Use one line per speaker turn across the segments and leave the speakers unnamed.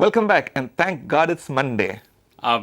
Welcome back and thank God it's Monday.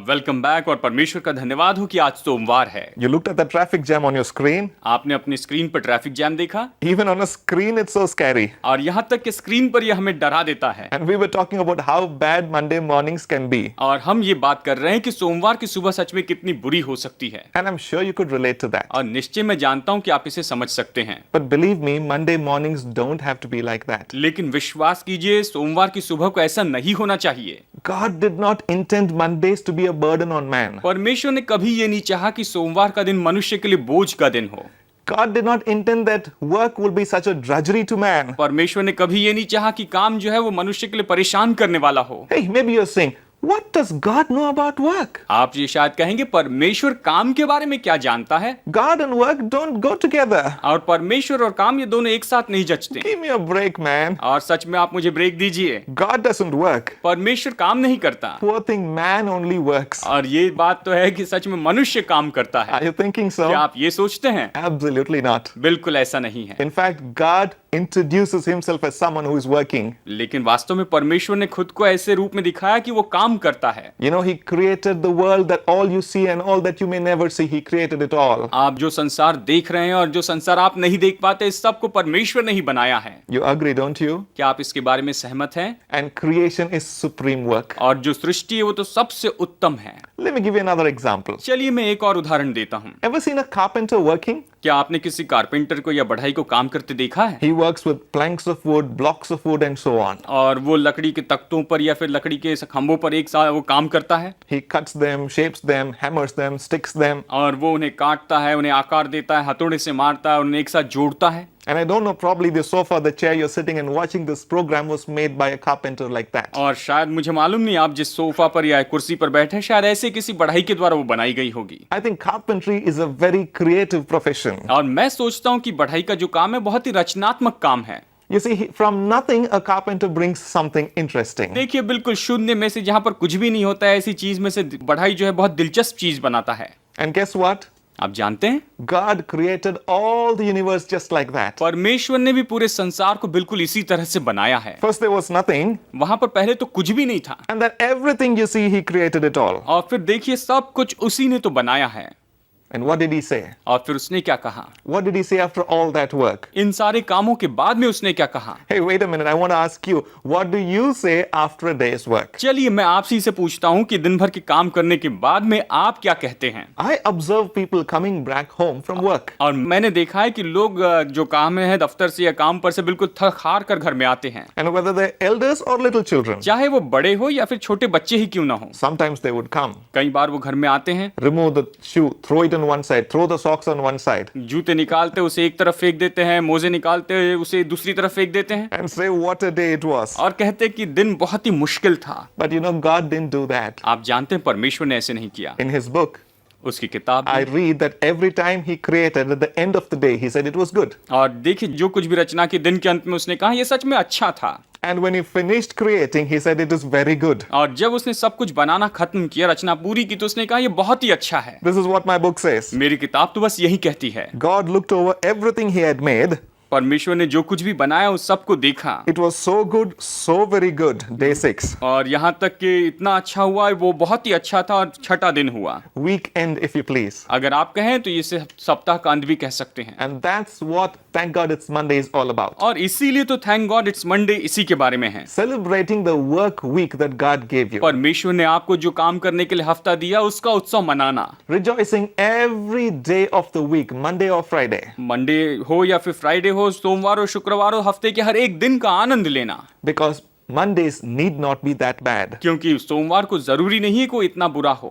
Welcome back और परमेश्वर का धन्यवाद हो कि आज सोमवार है।
You looked at the traffic jam on your screen.
आपने अपनी स्क्रीन पर ट्रैफिक जैम देखा
Even on a screen it's so scary.
और यहाँ तक कि स्क्रीन पर यह हमें डरा देता है।
And we were talking about how bad Monday mornings can be.
और हम ये बात कर रहे हैं कि सोमवार की सुबह सच में कितनी बुरी हो सकती है।
And I'm sure you could relate to that.
और निश्चय मैं जानता हूँ कि आप इसे समझ सकते हैं।
But believe me, Monday mornings don't have to be like that.
लेकिन विश्वास कीजिए सोमवार की सुबह को ऐसा नहीं होना चाहिए।
God did not intend Mondays to be a burden on man.
परमेश्वर ने कभी ये नहीं चाहा कि सोमवार का दिन मनुष्य के लिए बोझ का दिन हो।
God did not intend that work will be such a drudgery to man.
परमेश्वर ने कभी ये नहीं चाहा कि काम जो है वो मनुष्य के लिए परेशान करने वाला हो।
Hey, maybe you're saying, what does God know about work?
आप ये शायद कहेंगे परमेश्वर काम के बारे में क्या जानता है?
God and work don't go together.
और परमेश्वर और काम ये दोनों एक साथ नहीं जचते।
Give me a break, man.
और सच में आप मुझे ब्रेक दीजिए।
God doesn't work.
परमेश्वर काम नहीं करता।
Poor thing, man only works.
और ये बात तो है कि सच में मनुष्य काम करता है।
Are you thinking so?
क्या आप ये सोचते हैं?
Absolutely not.
बिल्कुल ऐसा नहीं है।
In fact, God introduces himself as someone who is working.
लेकिन वास्तव में परमेश्वर ने खुद को ऐसे रूप में दिखाया कि वो काम करता है।
You know, he created the world that all you see and all that you may never see. He created it all.
आप जो संसार देख रहे हैं और जो संसार आप नहीं देख पाते, इस सब को परमेश्वर ने ही बनाया है।
You agree, don't you?
क्या आप इसके बारे में सहमत हैं?
And creation is supreme work.
और जो सृष्टि है वो तो सबसे उत्तम है।
Let me give you another example.
चलिए मैं एक और उदाहरण देता हूँ।
Ever seen a carpenter working?
क्या आपने किसी कारपेंटर को या बढ़ई को काम करते देखा है?
He works with planks of wood, blocks of wood and so on.
और वो लकड़ी के तख्तों पर या फिर लकड़ी के खंभों पर एक साथ वो काम करता है।
He cuts them, shapes them, hammers them, sticks them.
और वो उन्हें काटता है, उन्हें आकार देता है, हथौड़े से मारता है, उन्हें एक साथ जोड़ता है।
And I don't know, probably the sofa, the chair you're sitting and watching this program was made by a carpenter like that.
और शायद मुझे मालूम नहीं आप जिस सोफा पर या कुर्सी पर बैठे हैं, शायद ऐसे किसी बढ़ई के द्वारा वो बनाई गई होगी।
I think carpentry is a very creative profession.
और मैं सोचता हूँ कि बढ़ई का जो काम है बहुत ही रचनात्मक काम है।
You see, from nothing, a carpenter brings something interesting.
देखिए बिल्कुल शून्य में से जहाँ पर कुछ भी नहीं होता है, ऐसी चीज में से बढ़ई जो है बहुत दिलचस्प चीज बनाता है।
And guess what?
आप जानते हैं
God created all the universe just like that.
परमेश्वर ने भी पूरे संसार को बिल्कुल इसी तरह से बनाया है।
First there was nothing,
वहां पर पहले तो कुछ भी नहीं था
and then everything you see, He created it all.
और फिर देखिए सब कुछ उसी ने तो बनाया है।
And what did He say?
और फिर उसने क्या कहा?
What did He say after all that work?
इन सारे कामों के बाद में उसने क्या कहा?
Hey, wait a minute, I want to ask you, what do you say after a day's work?
चलिए मैं आपसे इसे पूछता हूँ कि दिन भर के काम करने के बाद में आप क्या कहते हैं?
I observe people coming back home from work.
और मैंने देखा है कि लोग जो काम में है दफ्तर से या काम पर से बिल्कुल थक हार कर घर में आते हैं।
And whether they're elders or little children,
चाहे वो बड़े हो या फिर छोटे बच्चे ही क्यों ना हो,
sometimes they would come,
कई बार वो घर में आते हैं,
remove the shoe, throw it on one side, throw the socks on one side,
जूते निकालते उसे एक तरफ फेंक देते हैं, मोजे निकालते उसे दूसरी तरफ फेंक देते हैं
and say what a day it was.
और कहते हैं कि दिन बहुत ही मुश्किल था।
But you know, God didn't do that.
आप जानते हैं परमेश्वर ने ऐसे नहीं किया।
In His book,
उसकी किताब
I
में।
read that every time He created, at the end of the day, He said it was good.
और देखिए जो कुछ भी रचना के दिन के अंत में उसने कहा ये सच में अच्छा था।
And when He finished creating, He said it is very good.
और जब उसने सब कुछ बनाना खत्म किया, रचना पूरी की, तो उसने कहा ये बहुत ही अच्छा है।
This is what my book says.
मेरी किताब तो बस यही कहती है।
God looked over everything He had made.
परमेश्वर ने जो कुछ भी बनाया उस सबको देखा
It was so good, so very good. Day 6.
और यहाँ तक कि इतना अच्छा हुआ, वो बहुत ही अच्छा था और छठा दिन हुआ।
Weekend, if you please.
अगर आप कहें तो इसे सप्ताह का अंत भी कह सकते हैं।
And that's what, thank God it's Monday, is all about.
और इसीलिए तो थैंक गॉड इट्स मंडे इसी के बारे में है।
Celebrating the work week that God gave you.
परमेश्वर ने आपको जो काम करने के लिए हफ्ता दिया उसका उत्सव मनाना।
Rejoicing every day of the week, Monday or Friday.
Monday हो या फिर फ्राइडे हो, सोमवार हो, शुक्रवार हो, हफ्ते के हर एक दिन का आनंद लेना।
Because Mondays need not be that bad.
क्योंकि सोमवार को जरूरी नहीं है कोई इतना बुरा हो।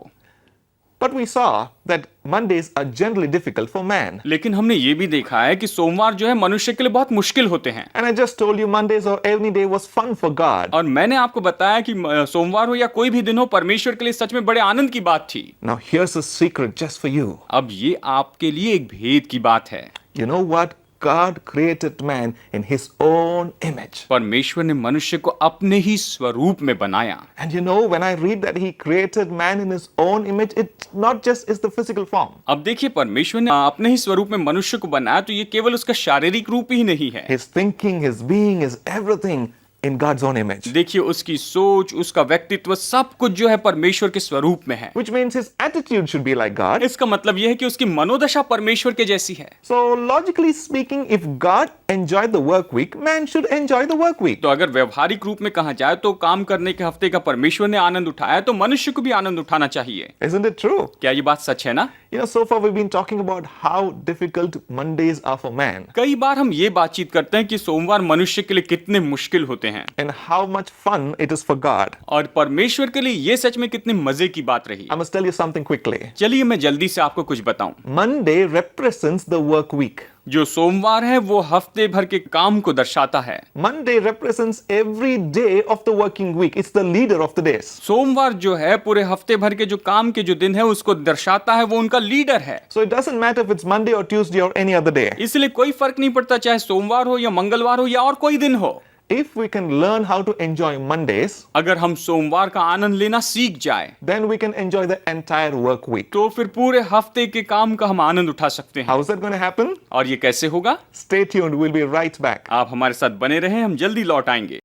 But we saw that Mondays are generally difficult for man.
लेकिन हमने ये भी देखा है कि सोमवार जो है मनुष्य के लिए बहुत मुश्किल होते हैं।
And I just told you Mondays or any day was fun for God.
और मैंने आपको बताया कि सोमवार हो या कोई भी दिन हो परमेश्वर के लिए सच में बड़े आनंद की बात थी।
Now here's a secret just for you.
अब ये आपके लिए एक भेद की बात है।
You know what? God created man in His own image.
परमेश्वर ने मनुष्य को अपने ही स्वरूप में बनाया।
And you know, when I read that He created man in His own image, it not just is the physical form.
अब देखिए परमेश्वर ने अपने ही स्वरूप में मनुष्य को बनाया तो ये केवल उसका शारीरिक रूप ही नहीं है।
His thinking, His being, His everything in God's own image.
देखिए उसकी सोच, उसका व्यक्तित्व, सब कुछ जो है परमेश्वर के स्वरूप में है।
Which means his attitude should be like God.
इसका मतलब यह है कि उसकी मनोदशा परमेश्वर के जैसी है।
So logically speaking, if God enjoyed the work week, man should enjoy the work week.
तो अगर व्यवहारिक रूप में कहा जाए तो काम करने के हफ्ते का परमेश्वर ने आनंद उठाया तो मनुष्य को भी आनंद उठाना चाहिए।
Isn't it true?
क्या ये बात सच है ना?
You know, so far we've been talking about how difficult Mondays are for man
कई बार हम ये बातचीत करते हैं कि सोमवार मनुष्य के लिए कितने मुश्किल होते हैं
and how much fun it is for God.
और परमेश्वर के लिए ये सच में कितने मजे की बात रही।
I must tell you something quickly.
चलिए मैं जल्दी से आपको कुछ बताऊं।
Monday represents the work week.
जो सोमवार है वो हफ्ते भर के काम को दर्शाता है।
Monday represents every day of the working week. It's the leader of the days.
सोमवार जो है पूरे हफ्ते भर के जो काम के जो दिन है उसको दर्शाता है, वो उनका लीडर है।
So it doesn't matter if it's Monday or Tuesday or any other day.
इसलिए कोई फर्क नहीं पड़ता चाहे सोमवार हो या मंगलवार हो या और कोई दिन हो।
If we can learn how to enjoy Mondays,
अगर हम सोमवार का आनंद लेना सीख जाए
then we can enjoy the entire work week.
तो फिर पूरे हफ्ते के काम का हम आनंद उठा सकते हैं।
How is that going to happen?
और ये कैसे होगा?
Stay tuned. We'll be right back.
आप हमारे साथ बने रहें, हम जल्दी लौट आएंगे।